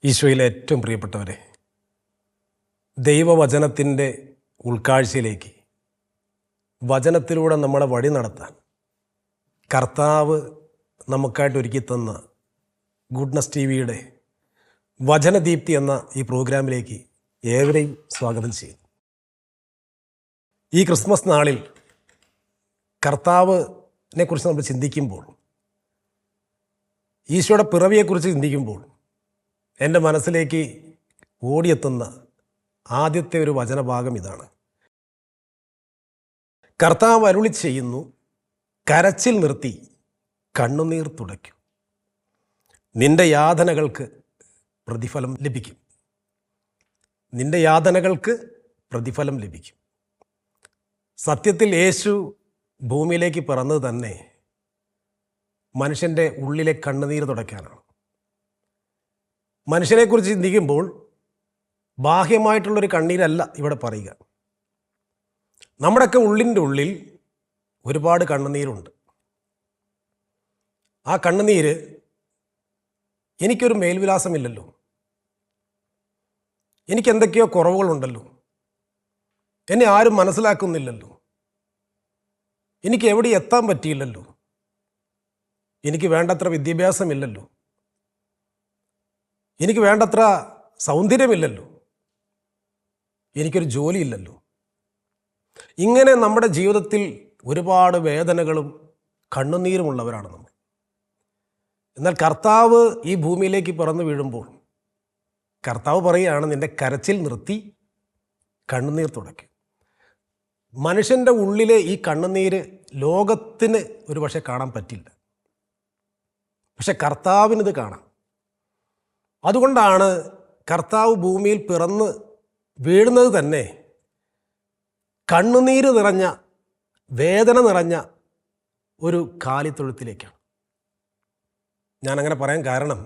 ഈശോയിലെ ഏറ്റവും പ്രിയപ്പെട്ടവരെ, ദൈവവചനത്തിൻ്റെ ഉൾക്കാഴ്ചയിലേക്ക് വചനത്തിലൂടെ നമ്മളെ വഴി നടത്താൻ കർത്താവ് നമുക്കായിട്ട് ഒരുക്കി തന്ന ഗുഡ്നസ് ടി.വിയുടെ വചനദീപ്തി എന്ന ഈ പ്രോഗ്രാമിലേക്ക് ഏവരെയും സ്വാഗതം ചെയ്യും. ഈ ക്രിസ്മസ് നാളിൽ കർത്താവിനെ കുറിച്ച് നമ്മൾ ചിന്തിക്കുമ്പോൾ, ഈശോയുടെ പിറവിയെക്കുറിച്ച് ചിന്തിക്കുമ്പോൾ എൻ്റെ മനസ്സിലേക്ക് ഓടിയെത്തുന്ന ആദ്യത്തെ ഒരു വചനഭാഗം ഇതാണ്. കർത്താവ് അരുളി ചെയ്യുന്നു, കരച്ചിൽ നിർത്തി കണ്ണുനീർ തുടയ്ക്കും, നിന്റെ യാതനകൾക്ക് പ്രതിഫലം ലഭിക്കും. നിന്റെ യാതനകൾക്ക് പ്രതിഫലം ലഭിക്കും. സത്യത്തിൽ യേശു ഭൂമിയിലേക്ക് പിറന്നത് തന്നെ മനുഷ്യൻ്റെ ഉള്ളിലെ കണ്ണുനീർ തുടയ്ക്കാനാണ്. മനുഷ്യനെക്കുറിച്ച് ചിന്തിക്കുമ്പോൾ ബാഹ്യമായിട്ടുള്ളൊരു കണ്ണീരല്ല ഇവിടെ പറയുക. നമ്മുടെയൊക്കെ ഉള്ളിൻ്റെ ഉള്ളിൽ ഒരുപാട് കണ്ണുനീരുണ്ട്. ആ കണ്ണുനീര് എനിക്കൊരു മേൽവിലാസമില്ലല്ലോ, എനിക്കെന്തൊക്കെയോ കുറവുകളുണ്ടല്ലോ, എന്നെ ആരും മനസ്സിലാക്കുന്നില്ലല്ലോ, എനിക്ക് എവിടെ എത്താൻ പറ്റിയില്ലല്ലോ, എനിക്ക് വേണ്ടത്ര വിദ്യാഭ്യാസമില്ലല്ലോ, എനിക്ക് വേണ്ടത്ര സൗന്ദര്യമില്ലല്ലോ, എനിക്കൊരു ജോലിയില്ലല്ലോ. ഇങ്ങനെ നമ്മുടെ ജീവിതത്തിൽ ഒരുപാട് വേദനകളും കണ്ണുനീരുമുള്ളവരാണ് നമ്മൾ. എന്നാൽ കർത്താവ് ഈ ഭൂമിയിലേക്ക് പിറന്നു വീഴുമ്പോൾ കർത്താവ് പറയുകയാണ്, നിന്റെ കരച്ചിൽ നിർത്തി കണ്ണുനീർ തുടയ്ക്കും. മനുഷ്യൻ്റെ ഉള്ളിലെ ഈ കണ്ണുനീര് ലോകത്തിന് ഒരു പക്ഷേ കാണാൻ പറ്റില്ല, പക്ഷെ കർത്താവിനിത് കാണാം. അതുകൊണ്ടാണ് കർത്താവ് ഭൂമിയിൽ പിറന്ന് വീഴുന്നത് തന്നെ കണ്ണുനീര് നിറഞ്ഞ, വേദന നിറഞ്ഞ ഒരു കാലിത്തൊഴുത്തിലേക്കാണ്. ഞാനങ്ങനെ പറയാൻ കാരണം,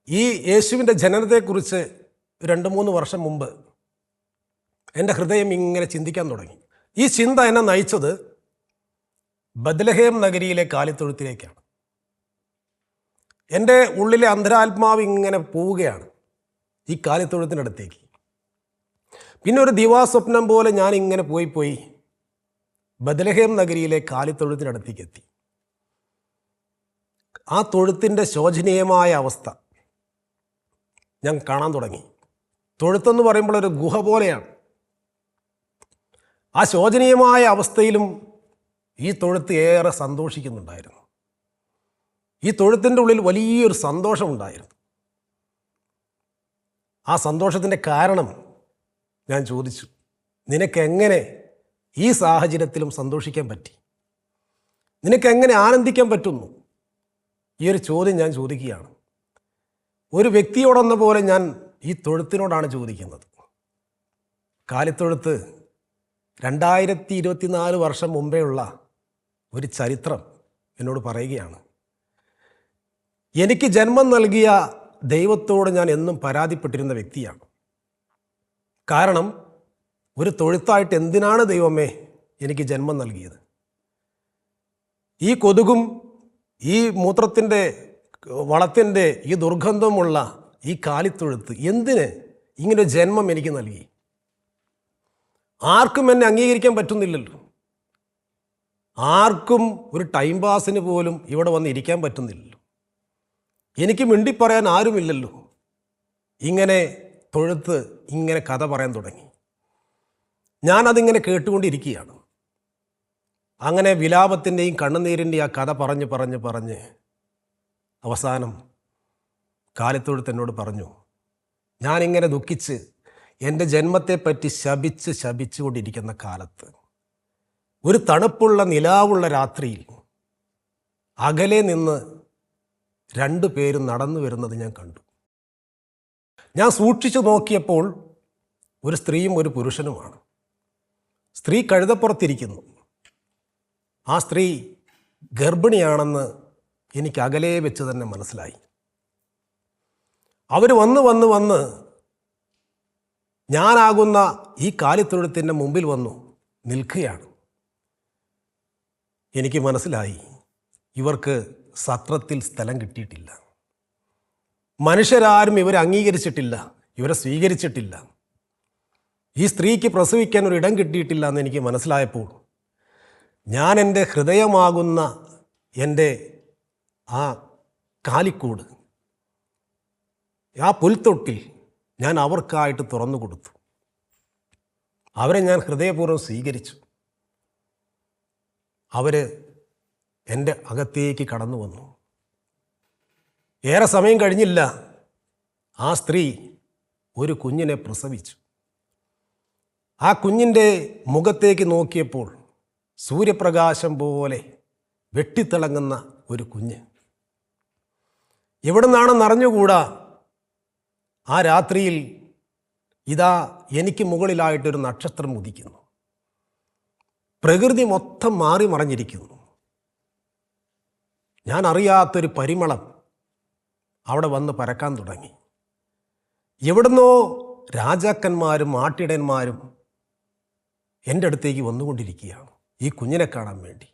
ഈ യേശുവിൻ്റെ ജനനത്തെക്കുറിച്ച് 2-3 വർഷം മുമ്പ് എൻ്റെ ഹൃദയം ഇങ്ങനെ ചിന്തിക്കാൻ തുടങ്ങി. ഈ ചിന്ത എന്നെ നയിച്ചത് ബത്ലഹേം നഗരിയിലെ കാലിത്തൊഴുത്തിലേക്കാണ്. എൻ്റെ ഉള്ളിലെ അന്തരാത്മാവ് ഇങ്ങനെ പോവുകയാണ് ഈ കാലിത്തൊഴുത്തിനടുത്തേക്ക്. പിന്നെ ഒരു ദിവാസ്വപ്നം പോലെ ഞാൻ ഇങ്ങനെ പോയി ബത്ലഹേം നഗരിയിലെ കാലിത്തൊഴുത്തിനടുത്തേക്ക് എത്തി. ആ തൊഴുത്തിൻ്റെ ശോചനീയമായ അവസ്ഥ ഞാൻ കാണാൻ തുടങ്ങി. തൊഴുത്തെന്ന് പറയുമ്പോൾ ഒരു ഗുഹ പോലെയാണ്. ആ ശോചനീയമായ അവസ്ഥയിലും ഈ തൊഴുത്ത് ഏറെ സന്തോഷിക്കുന്നുണ്ടായിരുന്നു. ഈ തൊഴുത്തിൻ്റെ ഉള്ളിൽ വലിയൊരു സന്തോഷമുണ്ടായിരുന്നു. ആ സന്തോഷത്തിൻ്റെ കാരണം ഞാൻ ചോദിച്ചു, നിനക്കെങ്ങനെ ഈ സാഹചര്യത്തിലും സന്തോഷിക്കാൻ പറ്റി? നിനക്കെങ്ങനെ ആനന്ദിക്കാൻ പറ്റുന്നു? ഈ ഒരു ചോദ്യം ഞാൻ ചോദിക്കുകയാണ്. ഒരു വ്യക്തിയോടെന്ന പോലെ ഞാൻ ഈ തൊഴുത്തിനോടാണ് ചോദിക്കുന്നത്. കാലിത്തൊഴുത്ത് 2024 വർഷം മുമ്പേ ഉള്ള ഒരു ചരിത്രം എന്നോട് പറയുകയാണ്. എനിക്ക് ജന്മം നൽകിയ ദൈവത്തോട് ഞാൻ എന്നും പരാതിപ്പെട്ടിരുന്ന വ്യക്തിയാണ്. കാരണം ഒരു തൊഴുത്തായിട്ട് എന്തിനാണ് ദൈവമേ എനിക്ക് ജന്മം നൽകിയത്? ഈ കൊതുകും ഈ മൂത്രത്തിൻ്റെ വളത്തിൻ്റെ ഈ ദുർഗന്ധമുള്ള ഈ കാലിത്തൊഴുത്ത് എന്തിന് ഇങ്ങനെ ജന്മം എനിക്ക് നൽകി? ആർക്കും എന്നെ അംഗീകരിക്കാൻ പറ്റുന്നില്ലല്ലോ, ആർക്കും ഒരു ടൈം പാസിന് പോലും ഇവിടെ വന്ന് ഇരിക്കാൻ പറ്റുന്നില്ലല്ലോ, എനിക്ക് മിണ്ടിപ്പറയാൻ ആരുമില്ലല്ലോ. ഇങ്ങനെ തൊഴുത്ത് ഇങ്ങനെ കഥ പറയാൻ തുടങ്ങി. ഞാനതിങ്ങനെ കേട്ടുകൊണ്ടിരിക്കുകയാണ്. അങ്ങനെ വിലാപത്തിൻ്റെയും കണ്ണുനീരിൻ്റെയും ആ കഥ പറഞ്ഞ് അവസാനം കാലിത്തൊഴുത്ത് എന്നോട് പറഞ്ഞു, ഞാനിങ്ങനെ ദുഃഖിച്ച് എൻ്റെ ജന്മത്തെപ്പറ്റി ശപിച്ചുകൊണ്ടിരിക്കുന്ന കാലത്ത് ഒരു തണുപ്പുള്ള നിലാവുള്ള രാത്രിയിൽ അകലെ നിന്ന് 2 പേരും നടന്നു വരുന്നത് ഞാൻ കണ്ടു. ഞാൻ സൂക്ഷിച്ചു നോക്കിയപ്പോൾ ഒരു സ്ത്രീയും ഒരു പുരുഷനുമാണ്. സ്ത്രീ കഴുതപ്പുറത്തിരിക്കുന്നു. ആ സ്ത്രീ ഗർഭിണിയാണെന്ന് എനിക്ക് അകലെ വെച്ച് തന്നെ മനസ്സിലായി. അവർ വന്ന് ഞാനാകുന്ന ഈ കാലിത്തൊഴുത്തിൻ്റെ മുമ്പിൽ വന്നു നിൽക്കുകയാണ്. എനിക്ക് മനസ്സിലായി, ഇവർക്ക് സത്രത്തിൽ സ്ഥലം കിട്ടിയിട്ടില്ല. മനുഷ്യരാരും ഇവരെ അംഗീകരിച്ചിട്ടില്ല, ഇവരെ സ്വീകരിച്ചിട്ടില്ല. ഈ സ്ത്രീക്ക് പ്രസവിക്കാൻ ഒരു ഇടം കിട്ടിയിട്ടില്ല എന്ന് എനിക്ക് മനസ്സിലായപ്പോൾ ഞാൻ എൻ്റെ ഹൃദയമാകുന്ന എൻ്റെ ആ കാലിക്കൂട്, ആ പുൽത്തൊട്ടിൽ ഞാൻ അവർക്കായിട്ട് തുറന്നു കൊടുത്തു. അവരെ ഞാൻ ഹൃദയപൂർവ്വം സ്വീകരിച്ചു. അവർ എൻ്റെ അകത്തേക്ക് കടന്നു വന്നു. ഏറെ സമയം കഴിഞ്ഞില്ല, ആ സ്ത്രീ ഒരു കുഞ്ഞിനെ പ്രസവിച്ചു. ആ കുഞ്ഞിൻ്റെ മുഖത്തേക്ക് നോക്കിയപ്പോൾ സൂര്യപ്രകാശം പോലെ വെട്ടിത്തിളങ്ങുന്ന ഒരു കുഞ്ഞ്. എവിടെ നിന്നാണെന്ന് അറിഞ്ഞുകൂടാ, ആ രാത്രിയിൽ ഇതാ എനിക്ക് മുകളിലായിട്ടൊരു നക്ഷത്രം ഉദിക്കുന്നു. പ്രകൃതി മൊത്തം മാറി മറഞ്ഞിരിക്കുന്നു. ഞാൻ അറിയാത്തൊരു പരിമളം അവിടെ വന്ന് പരക്കാൻ തുടങ്ങി. എവിടുന്നോ രാജാക്കന്മാരും ആട്ടിടയന്മാരും എൻ്റെ അടുത്തേക്ക് വന്നുകൊണ്ടിരിക്കുകയാണ് ഈ കുഞ്ഞിനെ കാണാൻ വേണ്ടി.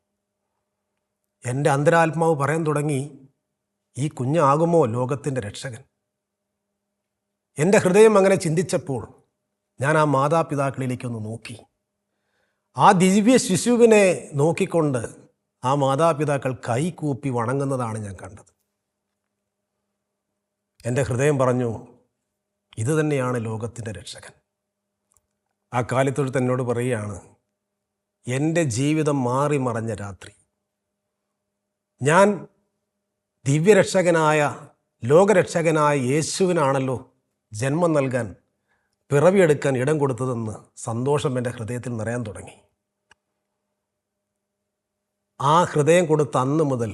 എൻ്റെ അന്തരാത്മാവ് പറയാൻ തുടങ്ങി, ഈ കുഞ്ഞാകുമോ ലോകത്തിൻ്റെ രക്ഷകൻ? എൻ്റെ ഹൃദയം അങ്ങനെ ചിന്തിച്ചപ്പോൾ ഞാൻ ആ മാതാപിതാക്കളിലേക്കൊന്ന് നോക്കി. ആ ദിവ്യ ശിശുവിനെ നോക്കിക്കൊണ്ട് ആ മാതാപിതാക്കൾ കൈകൂപ്പി വണങ്ങുന്നതാണ് ഞാൻ കണ്ടത്. എൻ്റെ ഹൃദയം പറഞ്ഞു, ഇത് തന്നെയാണ് ലോകത്തിൻ്റെ രക്ഷകൻ. ആ കാലിത്തൊഴുത്ത് എന്നോട് പറയുകയാണ്, എൻ്റെ ജീവിതം മാറി മറഞ്ഞ രാത്രി ഞാൻ ദിവ്യരക്ഷകനായ ലോകരക്ഷകനായ യേശുവിനാണല്ലോ ജന്മം നൽകാൻ, പിറവിയെടുക്കാൻ ഇടം കൊടുത്തതെന്ന് സന്തോഷം എൻ്റെ ഹൃദയത്തിൽ നിറയാൻ തുടങ്ങി. ആ ഹൃദയം കൊടുത്ത അന്ന് മുതൽ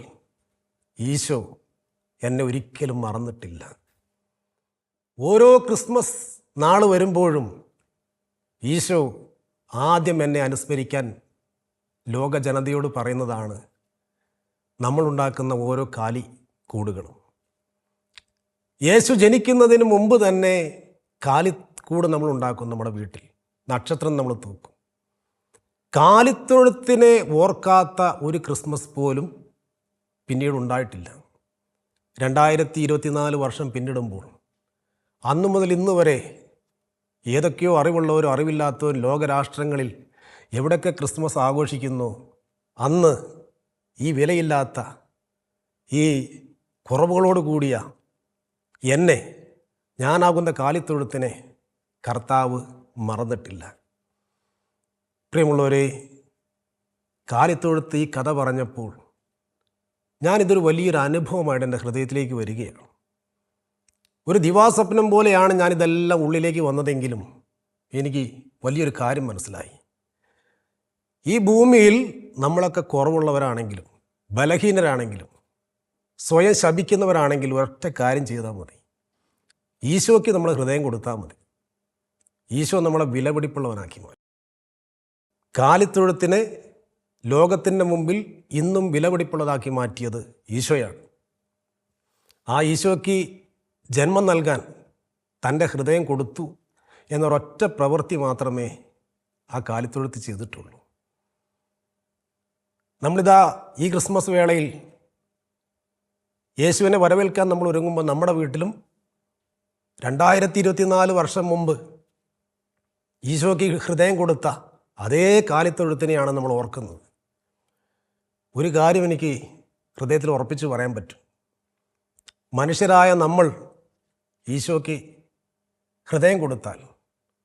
ഈശോ എന്നെ ഒരിക്കലും മറന്നിട്ടില്ല. ഓരോ ക്രിസ്മസ് നാൾ വരുമ്പോഴും ഈശോ ആദ്യം എന്നെ അനുസ്മരിക്കാൻ ലോക ജനതയോട് പറയുന്നതാണ് നമ്മളുണ്ടാക്കുന്ന ഓരോ കാലിക്കൂടുകളും. യേശു ജനിക്കുന്നതിന് മുമ്പ് തന്നെ കാലിക്കൂട് നമ്മൾ ഉണ്ടാക്കും. നമ്മുടെ വീട്ടിൽ നക്ഷത്രം നമ്മൾ തൂക്കും. കാലിത്തൊഴുത്തിനെ ഓർക്കാത്ത ഒരു ക്രിസ്മസ് പോലും പിന്നീട് ഉണ്ടായിട്ടില്ല. 2024 വർഷം പിന്നിടുമ്പോൾ അന്നു മുതൽ ഇന്ന് വരെ ഏതൊക്കെയോ അറിവുള്ളവരും അറിവില്ലാത്തവരും ലോകരാഷ്ട്രങ്ങളിൽ എവിടെയൊക്കെ ക്രിസ്മസ് ആഘോഷിക്കുന്നു, അന്ന് ഈ വിലയില്ലാത്ത ഈ കുറവുകളോട് കൂടിയ എന്നെ, ഞാനാകുന്ന കാലിത്തൊഴുത്തിനെ കർത്താവ് മറന്നിട്ടില്ല. പ്രിയമുള്ളവരെ, കാലിത്തൊഴുത്ത് ഈ കഥ പറഞ്ഞപ്പോൾ ഞാനിതൊരു വലിയൊരു അനുഭവമായിട്ട് എൻ്റെ ഹൃദയത്തിലേക്ക് വരികയാണ്. ഒരു ദിവാസ്വപ്നം പോലെയാണ് ഞാനിതെല്ലാം ഉള്ളിലേക്ക് വന്നതെങ്കിലും എനിക്ക് വലിയൊരു കാര്യം മനസ്സിലായി. ഈ ഭൂമിയിൽ നമ്മളൊക്കെ കുറവുള്ളവരാണെങ്കിലും ബലഹീനരാണെങ്കിലും സ്വയം ശപിക്കുന്നവരാണെങ്കിലും ഒരൊറ്റ കാര്യം ചെയ്താൽ മതി, ഈശോയ്ക്ക് നമ്മൾ ഹൃദയം കൊടുത്താൽ മതി. ഈശോ നമ്മളെ വിലപിടിപ്പുള്ളവനാക്കി മാറ്റും. കാലിത്തൊഴുത്തിനെ ലോകത്തിൻ്റെ മുമ്പിൽ ഇന്നും വിലപിടിപ്പുള്ളതാക്കി മാറ്റിയത് ഈശോയാണ്. ആ ഈശോയ്ക്ക് ജന്മം നൽകാൻ തൻ്റെ ഹൃദയം കൊടുത്തു എന്നൊരൊറ്റ പ്രവൃത്തി മാത്രമേ ആ കാലിത്തൊഴുത്ത് ചെയ്തിട്ടുള്ളൂ. നമ്മളിതാ ഈ ക്രിസ്മസ് വേളയിൽ യേശുവിനെ വരവേൽക്കാൻ നമ്മൾ ഒരുങ്ങുമ്പോൾ നമ്മുടെ വീട്ടിലും 2024 വർഷം മുമ്പ് ഈശോയ്ക്ക് ഹൃദയം കൊടുത്ത അതേ കാലിത്തൊഴുത്തിനെയാണ് നമ്മൾ ഓർക്കുന്നത്. ഒരു കാര്യം എനിക്ക് ഹൃദയത്തിൽ ഉറപ്പിച്ച് പറയാൻ പറ്റും, മനുഷ്യരായ നമ്മൾ ഈശോയ്ക്ക് ഹൃദയം കൊടുത്താൽ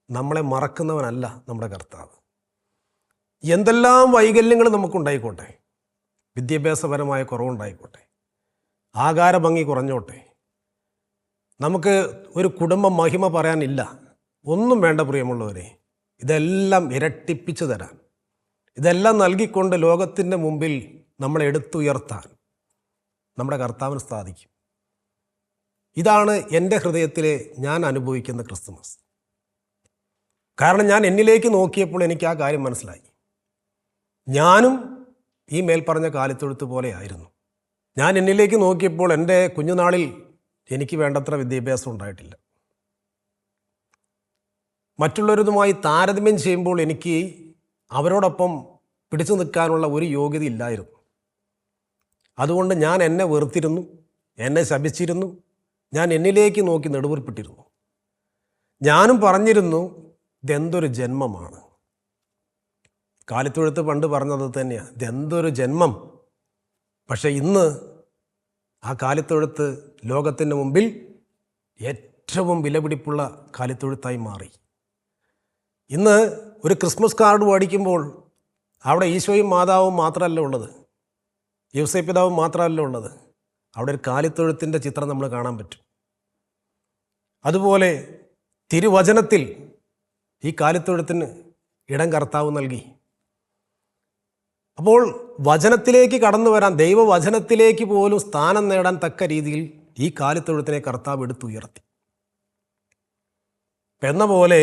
നമ്മളെ മറക്കുന്നവനല്ല നമ്മുടെ കർത്താവ്. എന്തെല്ലാം വൈകല്യങ്ങൾ നമുക്കുണ്ടായിക്കോട്ടെ, വിദ്യാഭ്യാസപരമായ കുറവുണ്ടായിക്കോട്ടെ, ആകാരഭംഗി കുറഞ്ഞോട്ടെ, നമുക്ക് ഒരു കുടുംബ മഹിമ പറയാനില്ല, ഒന്നും വേണ്ട പ്രിയമുള്ളവരെ, ഇതെല്ലാം ഇരട്ടിപ്പിച്ച് തരാൻ, ഇതെല്ലാം നൽകിക്കൊണ്ട് ലോകത്തിൻ്റെ മുമ്പിൽ നമ്മളെ എടുത്തുയർത്താൻ നമ്മുടെ കർത്താവിന് സാധിക്കും. ഇതാണ് എൻ്റെ ഹൃദയത്തിലെ ഞാൻ അനുഭവിക്കുന്ന ക്രിസ്തുമസ്. കാരണം ഞാൻ എന്നിലേക്ക് നോക്കിയപ്പോൾ എനിക്ക് ആ കാര്യം മനസ്സിലായി. ഞാനും ഈ മേൽപ്പറഞ്ഞ കാലിത്തൊഴുത്ത് പോലെ ആയിരുന്നു. ഞാൻ എന്നിലേക്ക് നോക്കിയപ്പോൾ എൻ്റെ കുഞ്ഞുനാളിൽ എനിക്ക് വേണ്ടത്ര വിദ്യാഭ്യാസം ഉണ്ടായിട്ടില്ല. മറ്റുള്ളവരുമായി താരതമ്യം ചെയ്യുമ്പോൾ എനിക്ക് അവരോടൊപ്പം പിടിച്ചു നിൽക്കാനുള്ള ഒരു യോഗ്യത ഇല്ലായിരുന്നു. അതുകൊണ്ട് ഞാൻ എന്നെ വെറുത്തിരുന്നു, എന്നെ ശപിച്ചിരുന്നു, ഞാൻ എന്നിലേക്ക് നോക്കി നെടുവീർപ്പിട്ടിരുന്നു. ഞാനും പറഞ്ഞിരുന്നു, ഇതെന്തൊരു ജന്മമാണ്. കാലിത്തൊഴുത്ത് പണ്ട് പറഞ്ഞത് തന്നെയാണ്, ഇതെന്തൊരു ജന്മം. പക്ഷേ ഇന്ന് ആ കാലിത്തൊഴുത്ത് ലോകത്തിൻ്റെ മുമ്പിൽ ഏറ്റവും വിലപിടിപ്പുള്ള കാലിത്തൊഴുത്തായി മാറി. ഇന്ന് ഒരു ക്രിസ്മസ് കാർഡ് മേടിക്കുമ്പോൾ അവിടെ ഈശോയും മാതാവും മാത്രമല്ല ഉള്ളത്, യൗസേപ്പിതാവും മാത്രമല്ല ഉള്ളത്, അവിടെ ഒരു കാലിത്തൊഴുത്തിൻ്റെ ചിത്രം നമ്മൾ കാണാൻ പറ്റും. അതുപോലെ തിരുവചനത്തിൽ ഈ കാലിത്തൊഴുത്തിന് ഇടം കർത്താവ് നൽകി. അപ്പോൾ വചനത്തിലേക്ക് കടന്നു വരാൻ, ദൈവവചനത്തിലേക്ക് പോലും സ്ഥാനം നേടാൻ തക്ക രീതിയിൽ ഈ കാലിത്തൊഴുത്തിനെ കർത്താവ് എടുത്തുയർത്തി. എന്ന പോലെ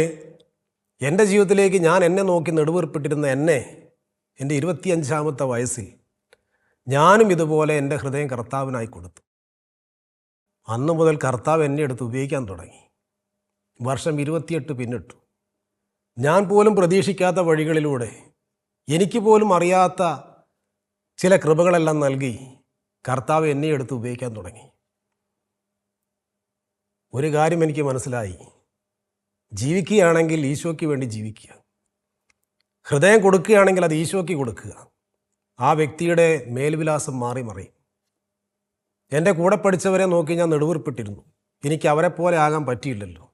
എൻ്റെ ജീവിതത്തിലേക്ക് ഞാൻ എന്നെ നോക്കി നെടുവീർപ്പിട്ടിരുന്ന എന്നെ എൻ്റെ 25-ാമത്തെ വയസ്സിൽ ഞാനും ഇതുപോലെ എൻ്റെ ഹൃദയം കർത്താവിനായി കൊടുത്തു. അന്നു മുതൽ കർത്താവ് എന്നെ എടുത്ത് ഉപയോഗിക്കാൻ തുടങ്ങി. വർഷം 28 പിന്നിട്ടു. ഞാൻ പോലും പ്രതീക്ഷിക്കാത്ത വഴികളിലൂടെ, എനിക്ക് പോലും അറിയാത്ത ചില കൃപകളെല്ലാം നൽകി കർത്താവ് എന്നെ എടുത്ത് ഉപയോഗിക്കാൻ തുടങ്ങി. ഒരു കാര്യം എനിക്ക് മനസ്സിലായി, ജീവിക്കുകയാണെങ്കിൽ ഈശോയ്ക്ക് വേണ്ടി ജീവിക്കുക, ഹൃദയം കൊടുക്കുകയാണെങ്കിൽ അത് ഈശോയ്ക്ക് കൊടുക്കുക. ആ വ്യക്തിയുടെ മേൽവിലാസം മാറി മറിയും. എൻ്റെ കൂടെ പഠിച്ചവരെ നോക്കി ഞാൻ നെടുവീർപ്പിട്ടിരുന്നു, എനിക്ക് അവരെ പോലെ ആകാൻ പറ്റിയില്ലല്ലോ,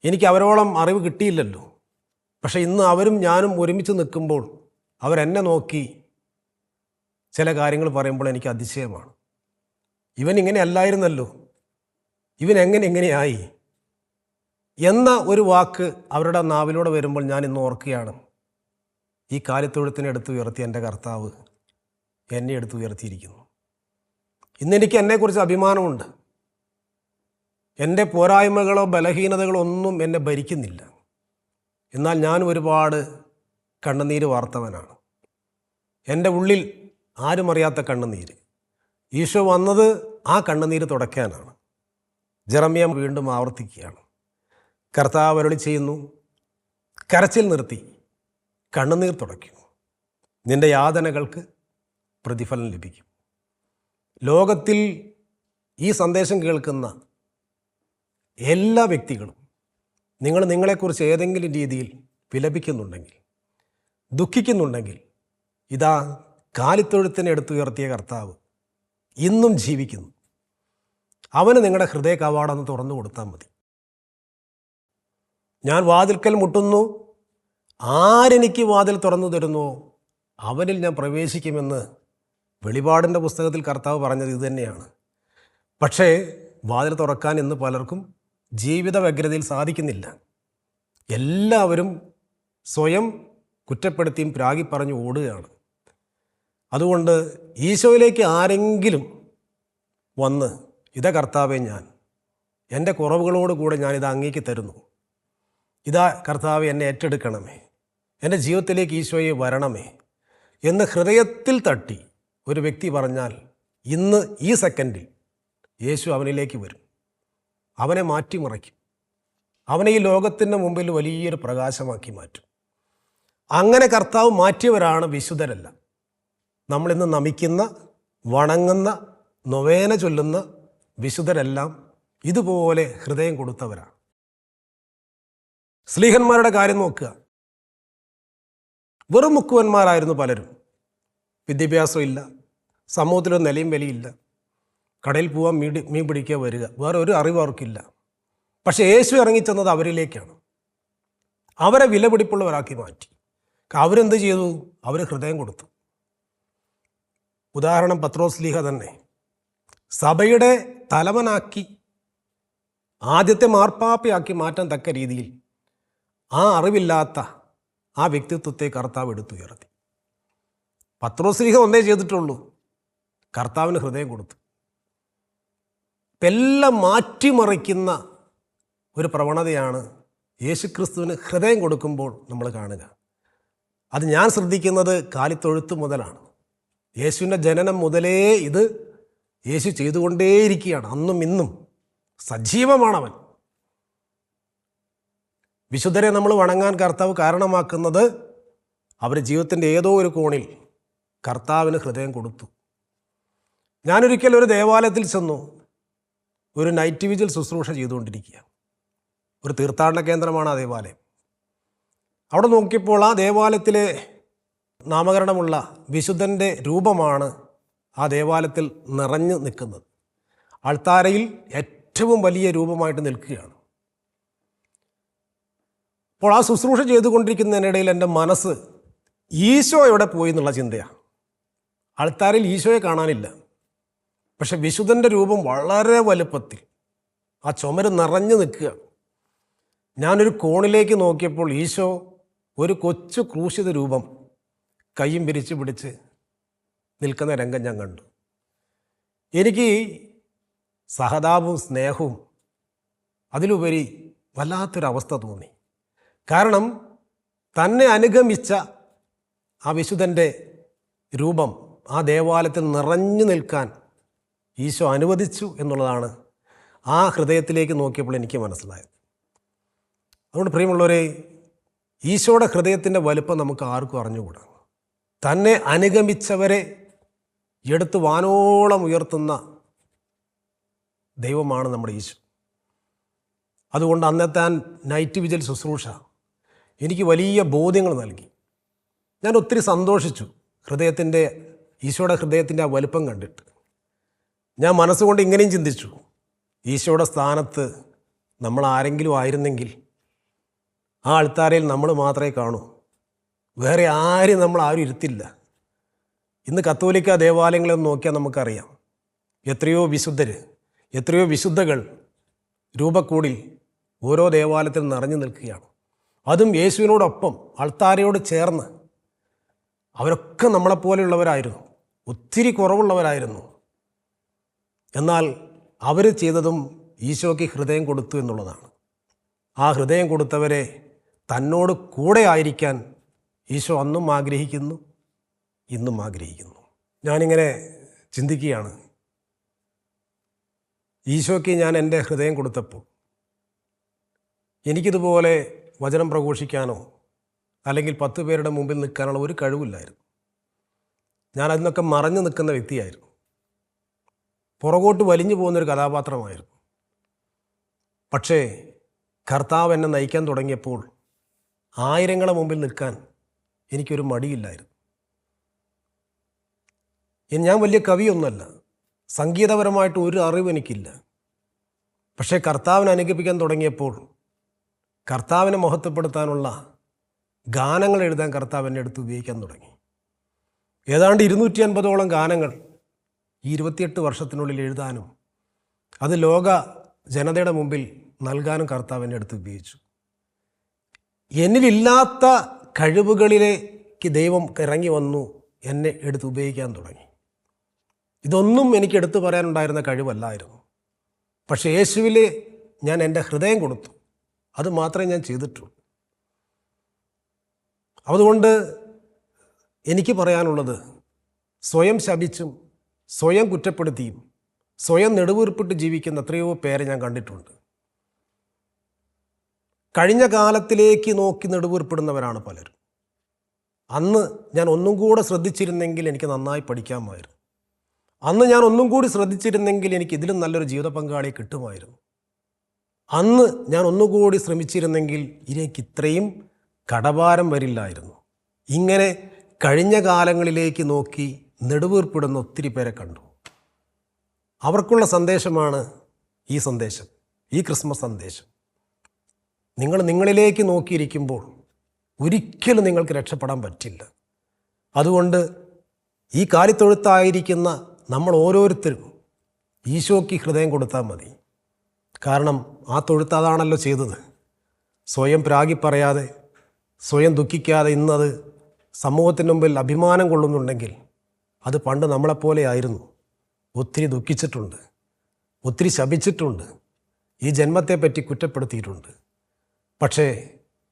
എനിക്ക് അവരോളം അറിവ് കിട്ടിയില്ലല്ലോ. പക്ഷേ ഇന്ന് അവരും ഞാനും ഒരുമിച്ച് നിൽക്കുമ്പോൾ അവരെന്നെ നോക്കി ചില കാര്യങ്ങൾ പറയുമ്പോൾ എനിക്ക് അതിശയമാണ്. ഇവൻ ഇങ്ങനെ അല്ലായിരുന്നല്ലോ, ഇവൻ എങ്ങനെയായി എന്ന ഒരു വാക്ക് അവരുടെ നാവിലൂടെ വരുമ്പോൾ ഞാൻ ഇന്ന് ഓർക്കുകയാണ്, ഈ കാലിത്തൊഴുത്തിനെ എടുത്തുയർത്തി എൻ്റെ കർത്താവ് എന്നെ എടുത്തുയർത്തിയിരിക്കുന്നു. ഇന്നെനിക്ക് എന്നെക്കുറിച്ച് അഭിമാനമുണ്ട്. എൻ്റെ പോരായ്മകളോ ബലഹീനതകളോ ഒന്നും എന്നെ ഭരിക്കുന്നില്ല. എന്നാൽ ഞാൻ ഒരുപാട് കണ്ണുനീര് വാർത്തവനാണ്. എൻ്റെ ഉള്ളിൽ ആരും അറിയാത്ത കണ്ണുനീര്. ഈശോ വന്നത് ആ കണ്ണുനീര് തുടയ്ക്കാനാണ്. ജെറമ്യ വീണ്ടും ആവർത്തിക്കുകയാണ്. കർത്താവ് അരുളി ചെയ്യുന്നു, കരച്ചിൽ നിർത്തി കണ്ണുനീർ തുടയ്ക്കും, നിൻ്റെ യാതനകൾക്ക് പ്രതിഫലം ലഭിക്കും. ലോകത്തിൽ ഈ സന്ദേശം കേൾക്കുന്ന എല്ലാ വ്യക്തികളും നിങ്ങളെക്കുറിച്ച് ഏതെങ്കിലും രീതിയിൽ വിലപിക്കുന്നുണ്ടെങ്കിൽ, ദുഃഖിക്കുന്നുണ്ടെങ്കിൽ, ഇതാ കാലിത്തൊഴുത്തിനെ എടുത്തുയർത്തിയ കർത്താവ് ഇന്നും ജീവിക്കുന്നു. അവന് നിങ്ങളുടെ ഹൃദയ കവാടം തുറന്നു കൊടുത്താൽ മതി. ഞാൻ വാതിൽക്കൽ മുട്ടുന്നു, ആരെനിക്ക് വാതിൽ തുറന്നു തരുന്നുവോ അവനിൽ ഞാൻ പ്രവേശിക്കുമെന്ന് വെളിപാടിൻ്റെ പുസ്തകത്തിൽ കർത്താവ് പറഞ്ഞത് ഇതുതന്നെയാണ്. പക്ഷേ വാതിൽ തുറക്കാൻ ഇന്ന് പലർക്കും ജീവിത വ്യഗ്രതയിൽ സാധിക്കുന്നില്ല. എല്ലാവരും സ്വയം കുറ്റപ്പെടുത്തിയും പ്രാഗി പറഞ്ഞു ഓടുകയാണ്. അതുകൊണ്ട് ഈശോയിലേക്ക് ആരെങ്കിലും വന്ന്, ഇതാ കർത്താവെ, ഞാൻ എൻ്റെ കുറവുകളോട് കൂടെ ഞാനിത് അങ്ങേക്ക് തരുന്നു, ഇതാ കർത്താവെ എന്നെ ഏറ്റെടുക്കണമേ, എൻ്റെ ജീവിതത്തിലേക്ക് ഈശോയെ വരണമേ എന്ന് ഹൃദയത്തിൽ തട്ടി ഒരു വ്യക്തി പറഞ്ഞാൽ, ഇന്ന് ഈ സെക്കൻഡിൽ യേശു അവനിലേക്ക് വരും, അവനെ മാറ്റിമറിക്കും, അവനെ ഈ ലോകത്തിൻ്റെ മുമ്പിൽ വലിയൊരു പ്രകാശമാക്കി മാറ്റും. അങ്ങനെ കർത്താവ് മാറ്റിയവരാണ് വിശുദ്ധരെല്ലാം. നമ്മളിന്ന് നമിക്കുന്ന, വണങ്ങുന്ന, നൊവേന ചൊല്ലുന്ന വിശുദ്ധരെല്ലാം ഇതുപോലെ ഹൃദയം കൊടുത്തവരാണ്. സ്ലീഹന്മാരുടെ കാര്യം നോക്കുക. വെറും മുക്കുവന്മാരായിരുന്നു പലരും. വിദ്യാഭ്യാസമില്ല, സമൂഹത്തിലൊരു നിലയും വിലയില്ല, കടയിൽ പോവാൻ മീൻ പിടിക്കുക വരിക, വേറെ ഒരു അറിവ് അവർക്കില്ല. പക്ഷേ യേശു ഇറങ്ങിച്ചെന്നത് അവരിലേക്കാണ്. അവരെ വിലപിടിപ്പുള്ളവരാക്കി മാറ്റി. അവരെന്ത് ചെയ്തു? അവർ ഹൃദയം കൊടുത്തു. ഉദാഹരണം പത്രോസ് ലീഹ തന്നെ സഭയുടെ തലവനാക്കി, ആദ്യത്തെ മാർപ്പാപ്പയാക്കി മാറ്റാൻ തക്ക രീതിയിൽ ആ അറിവില്ലാത്ത ആ വ്യക്തിത്വത്തെ കർത്താവ് എടുത്തുയർത്തി. പത്രോസ് ലീഹ ഒന്നേ ചെയ്തിട്ടുള്ളൂ, കർത്താവിന് ഹൃദയം കൊടുത്തു. എല്ലാം മാറ്റിമറിക്കുന്ന ഒരു പ്രവണതയാണ് യേശുക്രിസ്തുവിന് ഹൃദയം കൊടുക്കുമ്പോൾ നമ്മൾ കാണുക. അത് ഞാൻ ശ്രദ്ധിക്കുന്നത് കാലിത്തൊഴുത്ത് മുതലാണ്. യേശുവിൻ്റെ ജനനം മുതലേ ഇത് യേശു ചെയ്തുകൊണ്ടേയിരിക്കുകയാണ്. അന്നും ഇന്നും സജീവമാണവൻ. വിശുദ്ധരെ നമ്മൾ വണങ്ങാൻ കർത്താവ് കാരണമാക്കുന്നത് അവർ ജീവിതത്തിൻ്റെ ഏതോ ഒരു കോണിൽ കർത്താവിന് ഹൃദയം കൊടുത്തു. ഞാനൊരിക്കൽ ഒരു ദേവാലയത്തിൽ ചെന്നു. ഒരു നൈറ്റ് വിജിൽ ശുശ്രൂഷ ചെയ്തുകൊണ്ടിരിക്കുക. ഒരു തീർത്ഥാടന കേന്ദ്രമാണ് ആ ദേവാലയം. അവിടെ നോക്കിയപ്പോൾ ആ ദേവാലയത്തിലെ നാമകരണമുള്ള വിശുദ്ധൻ്റെ രൂപമാണ് ആ ദേവാലയത്തിൽ നിറഞ്ഞു നിൽക്കുന്നത്. അൾത്താരയിൽ ഏറ്റവും വലിയ രൂപമായിട്ട് നിൽക്കുകയാണ്. അപ്പോൾ ആ ശുശ്രൂഷ ചെയ്തുകൊണ്ടിരിക്കുന്നതിനിടയിൽ എൻ്റെ മനസ്സ് ഈശോ എവിടെ പോയി എന്നുള്ള ചിന്തയാണ്. അൾത്താരയിൽ ഈശോയെ കാണാനില്ല. പക്ഷെ വിശുദ്ധൻ്റെ രൂപം വളരെ വലുപ്പത്തിൽ ആ ചുമര് നിറഞ്ഞു നിൽക്കുകയാണ്. ഞാനൊരു കോണിലേക്ക് നോക്കിയപ്പോൾ ഈശോ ഒരു കൊച്ചു ക്രൂശിത രൂപം കയ്യും പിരിച്ച് പിടിച്ച് നിൽക്കുന്ന രംഗം ഞാൻ കണ്ടു. എനിക്ക് സഹതാപവും സ്നേഹവും അതിലുപരി വല്ലാത്തൊരവസ്ഥ തോന്നി. കാരണം തന്നെ അനുഗമിച്ച ആ വിശുദ്ധൻ്റെ രൂപം ആ ദേവാലയത്തിൽ നിറഞ്ഞു നിൽക്കാൻ ഈശോ അനുവദിച്ചു എന്നുള്ളതാണ് ആ ഹൃദയത്തിലേക്ക് നോക്കിയപ്പോൾ എനിക്ക് മനസ്സിലായത്. അതുകൊണ്ട് പ്രിയമുള്ളവരെ, ഈശോയുടെ ഹൃദയത്തിൻ്റെ വലുപ്പം നമുക്ക് ആർക്കും അറിഞ്ഞുകൂടാ. തന്നെ അനുഗമിച്ചവരെ എടുത്ത് വാനോളം ഉയർത്തുന്ന ദൈവമാണ് നമ്മുടെ ഈശോ. അതുകൊണ്ട് അന്നത്തെ നൈറ്റ് വിജിൽ ശുശ്രൂഷ എനിക്ക് വലിയ ബോധ്യങ്ങൾ നൽകി. ഞാൻ ഒത്തിരി സന്തോഷിച്ചു ഈശോയുടെ ഹൃദയത്തിൻ്റെ ആ വലുപ്പം കണ്ടിട്ട്. ഞാൻ മനസ്സുകൊണ്ട് ഇങ്ങനെയും ചിന്തിച്ചു, ഈശോയുടെ സ്ഥാനത്ത് നമ്മൾ ആരെങ്കിലും ആയിരുന്നെങ്കിൽ ആ അൾത്താരയിൽ നമ്മൾ മാത്രമേ കാണൂ, വേറെ ആരും ആരും ഇരുത്തില്ല. ഇന്ന് കത്തോലിക്ക ദേവാലയങ്ങളെ നോക്കിയാൽ നമുക്കറിയാം, എത്രയോ വിശുദ്ധർ, എത്രയോ വിശുദ്ധകൾ രൂപക്കൂടിൽ ഓരോ ദേവാലയത്തിൽ നിറഞ്ഞു നിൽക്കുകയാണ്. അതും യേശുവിനോടൊപ്പം അൾത്താരയോട് ചേർന്ന്. അവരൊക്കെ നമ്മളെപ്പോലെയുള്ളവരായിരുന്നു, ഒത്തിരി കുറവുള്ളവരായിരുന്നു. എന്നാൽ അവർ ചെയ്തതും ഈശോയ്ക്ക് ഹൃദയം കൊടുത്തു എന്നുള്ളതാണ്. ആ ഹൃദയം കൊടുത്തവരെ തന്നോട് കൂടെ ആയിരിക്കാൻ ഈശോ അന്നും ആഗ്രഹിക്കുന്നു, ഇന്നും ആഗ്രഹിക്കുന്നു. ഞാനിങ്ങനെ ചിന്തിക്കുകയാണ്, ഈശോയ്ക്ക് ഞാൻ എൻ്റെ ഹൃദയം കൊടുത്തപ്പോൾ എനിക്കിതുപോലെ വചനം പ്രഘോഷിക്കാനോ അല്ലെങ്കിൽ 10 പേരുടെ മുമ്പിൽ നിൽക്കാനുള്ള ഒരു കഴിവില്ലായിരുന്നു. ഞാൻ അതിനൊക്കെ മറഞ്ഞു നിൽക്കുന്ന വ്യക്തിയായിരുന്നു. പുറകോട്ട് വലിഞ്ഞു പോകുന്നൊരു കഥാപാത്രമായിരുന്നു. പക്ഷേ കർത്താവ് എന്നെ നയിക്കാൻ തുടങ്ങിയപ്പോൾ ആയിരങ്ങളെ മുമ്പിൽ നിൽക്കാൻ എനിക്കൊരു മടിയില്ലായിരുന്നു. ഞാൻ വലിയ കവിയൊന്നുമല്ല, സംഗീതപരമായിട്ട് ഒരു അറിവ് എനിക്കില്ല. പക്ഷേ കർത്താവിനെ അനുഗമിക്കാൻ തുടങ്ങിയപ്പോൾ കർത്താവിനെ മഹത്വപ്പെടുത്താനുള്ള ഗാനങ്ങൾ എഴുതാൻ കർത്താവ് എന്നെ എടുത്ത് ഉപയോഗിക്കാൻ തുടങ്ങി. ഏതാണ്ട് 250ഓളം ഗാനങ്ങൾ ഈ 28 വർഷത്തിനുള്ളിൽ എഴുതാനും അത് ലോക ജനതയുടെ മുമ്പിൽ നൽകാനും കർത്താവ് എന്നെ എടുത്ത് ഉപയോഗിച്ചു. എന്നിലില്ലാത്ത കഴിവുകളിലേക്ക് ദൈവം ഇറങ്ങി വന്നു, എന്നെ എടുത്ത് ഉപയോഗിക്കാൻ തുടങ്ങി. ഇതൊന്നും എനിക്ക് എടുത്തു പറയാനുണ്ടായിരുന്ന കഴിവല്ലായിരുന്നു. പക്ഷേ യേശുവിൽ ഞാൻ എൻ്റെ ഹൃദയം കൊടുത്തു. അത് മാത്രമേ ഞാൻ ചെയ്തിട്ടുള്ളൂ. അതുകൊണ്ട് എനിക്ക് പറയാനുള്ളത്, സ്വയം ശപിച്ചും സ്വയം കുറ്റപ്പെടുത്തിയും സ്വയം നെടുവീർപ്പിട്ട് ജീവിക്കുന്ന എത്രയോ പേരെ ഞാൻ കണ്ടിട്ടുണ്ട്. കഴിഞ്ഞ കാലത്തിലേക്ക് നോക്കി നെടുവീർപ്പിടുന്നവരാണ് പലരും. അന്ന് ഞാൻ ഒന്നും കൂടെ ശ്രദ്ധിച്ചിരുന്നെങ്കിൽ എനിക്ക് നന്നായി പഠിക്കാമായിരുന്നു. അന്ന് ഞാൻ ഒന്നും കൂടി ശ്രദ്ധിച്ചിരുന്നെങ്കിൽ എനിക്ക് ഇതിലും നല്ലൊരു ജീവിത പങ്കാളിയെ കിട്ടുമായിരുന്നു. അന്ന് ഞാൻ ഒന്നുകൂടി ശ്രമിച്ചിരുന്നെങ്കിൽ എനിക്ക് ഇത്രയും കടഭാരം വരില്ലായിരുന്നു. ഇങ്ങനെ കഴിഞ്ഞ കാലങ്ങളിലേക്ക് നോക്കി നെടുവീർപ്പിടുന്ന ഒത്തിരി പേരെ കണ്ടു. അവർക്കുള്ള സന്ദേശമാണ് ഈ സന്ദേശം, ഈ ക്രിസ്മസ് സന്ദേശം. നിങ്ങളിലേക്ക് നോക്കിയിരിക്കുമ്പോൾ ഒരിക്കലും നിങ്ങൾക്ക് രക്ഷപ്പെടാൻ പറ്റില്ല. അതുകൊണ്ട് ഈ കാലിത്തൊഴുത്തായിരിക്കുന്ന നമ്മൾ ഓരോരുത്തരും ഈശോയ്ക്ക് ഹൃദയം കൊടുത്താൽ മതി. കാരണം ആ തൊഴുത്ത് അതാണല്ലോ ചെയ്തത്. സ്വയം പ്രാഗി പറയാതെ, സ്വയം ദുഃഖിക്കാതെ ഇന്നത് സമൂഹത്തിന് മുമ്പിൽ അഭിമാനം കൊള്ളുന്നുണ്ടെങ്കിൽ അത് പണ്ട് നമ്മളെപ്പോലെ ആയിരുന്നു. ഒത്തിരി ദുഃഖിച്ചിട്ടുണ്ട്, ഒത്തിരി ശപിച്ചിട്ടുണ്ട്, ഈ ജന്മത്തെപ്പറ്റി കുറ്റപ്പെടുത്തിയിട്ടുണ്ട്. പക്ഷേ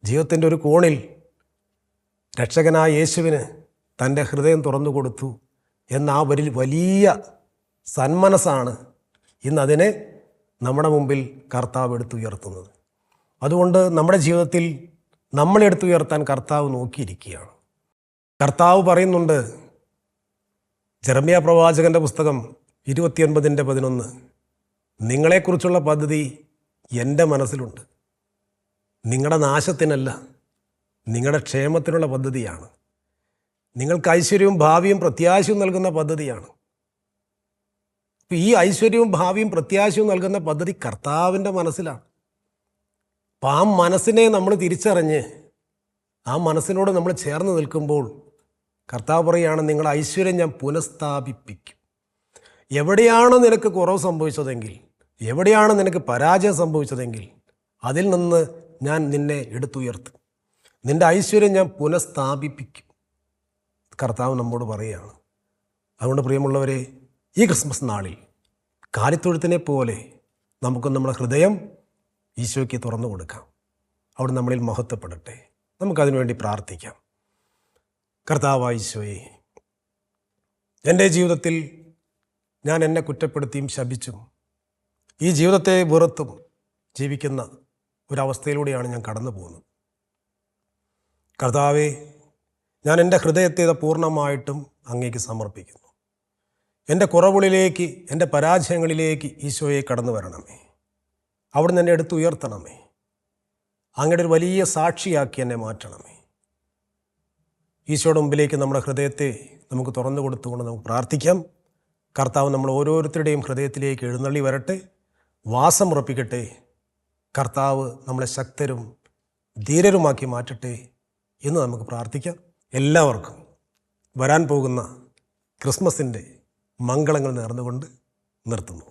ജീവിതത്തിൻ്റെ ഒരു കോണിൽ രക്ഷകനായ യേശുവിന് തൻ്റെ ഹൃദയം തുറന്നു കൊടുത്തു എന്ന ആ വലിയ സന്മനസ്സാണ് ഇന്നതിനെ നമ്മുടെ മുമ്പിൽ കർത്താവ് എടുത്തുയർത്തുന്നത്. അതുകൊണ്ട് നമ്മുടെ ജീവിതത്തിൽ നമ്മളെടുത്തുയർത്താൻ കർത്താവ് നോക്കിയിരിക്കുകയാണ്. കർത്താവ് പറയുന്നുണ്ട്, ജെറമ്യാ പ്രവാചകൻ്റെ പുസ്തകം 29:11, നിങ്ങളെക്കുറിച്ചുള്ള പദ്ധതി എൻ്റെ മനസ്സിലുണ്ട്. നിങ്ങളുടെ നാശത്തിനല്ല, നിങ്ങളുടെ ക്ഷേമത്തിനുള്ള പദ്ധതിയാണ്. നിങ്ങൾക്ക് ഐശ്വര്യവും ഭാവിയും പ്രത്യാശയും നൽകുന്ന പദ്ധതിയാണ്. അപ്പോൾ ഈ ഐശ്വര്യവും ഭാവിയും പ്രത്യാശയും നൽകുന്ന പദ്ധതി കർത്താവിൻ്റെ മനസ്സിലാണ്. അപ്പം ആ മനസ്സിനെ നമ്മൾ തിരിച്ചറിഞ്ഞ് ആ മനസ്സിനോട് നമ്മൾ ചേർന്ന് നിൽക്കുമ്പോൾ കർത്താവ് പറയുകയാണ്, നിങ്ങളുടെ ഐശ്വര്യം ഞാൻ പുനഃസ്ഥാപിപ്പിക്കും. എവിടെയാണ് നിനക്ക് കുറവ് സംഭവിച്ചതെങ്കിൽ, എവിടെയാണ് നിനക്ക് പരാജയം സംഭവിച്ചതെങ്കിൽ അതിൽ നിന്ന് ഞാൻ നിന്നെ എടുത്തുയർത്തും. നിൻ്റെ ഐശ്വര്യം ഞാൻ പുനഃസ്ഥാപിപ്പിക്കും. കർത്താവ് നമ്മോട് പറയുകയാണ്. അതുകൊണ്ട് പ്രിയമുള്ളവരെ, ഈ ക്രിസ്മസ് നാളിൽ കാലിത്തൊഴുത്തിനെ പോലെ നമുക്ക് നമ്മുടെ ഹൃദയം ഈശോയ്ക്ക് തുറന്നു കൊടുക്കാം. അവിടെ നമ്മളിൽ മഹത്വപ്പെടട്ടെ. നമുക്കതിനുവേണ്ടി പ്രാർത്ഥിക്കാം. കർത്താവായ ഈശോയെ, എൻ്റെ ജീവിതത്തിൽ ഞാൻ എന്നെ കുറ്റപ്പെടുത്തിയും ശപിച്ചും ഈ ജീവിതത്തെ വെറുത്തും ജീവിക്കുന്ന ഒരവസ്ഥയിലൂടെയാണ് ഞാൻ കടന്നു പോകുന്നത്. കർത്താവേ, ഞാൻ എൻ്റെ ഹൃദയത്തെ പൂർണ്ണമായിട്ടും അങ്ങേക്ക് സമർപ്പിക്കുന്നു. എൻ്റെ കുറവുകളിലേക്ക്, എൻ്റെ പരാജയങ്ങളിലേക്ക് ഈശോയെ കടന്നു വരണമേ. അവിടുന്ന് എന്നെ എടുത്തുയർത്തണമേ. അങ്ങയുടെ ഒരു വലിയ സാക്ഷിയാക്കി എന്നെ മാറ്റണമേ. ഈശോയുടെ മുമ്പിലേക്ക് നമ്മുടെ ഹൃദയത്തെ നമുക്ക് തുറന്നു കൊടുത്തുകൊണ്ട് നമുക്ക് പ്രാർത്ഥിക്കാം. കർത്താവ് നമ്മൾ ഓരോരുത്തരുടെയും ഹൃദയത്തിലേക്ക് എഴുന്നള്ളി വരട്ടെ, വാസമുറപ്പിക്കട്ടെ. കർത്താവ് നമ്മളെ ശക്തരും ധീരരുമാക്കി മാറ്റട്ടെ എന്ന് നമുക്ക് പ്രാർത്ഥിക്കാം. എല്ലാവർക്കും വരാൻ പോകുന്ന ക്രിസ്മസിൻ്റെ മംഗളങ്ങൾ നേർന്നുകൊണ്ട് നിർത്തുന്നു.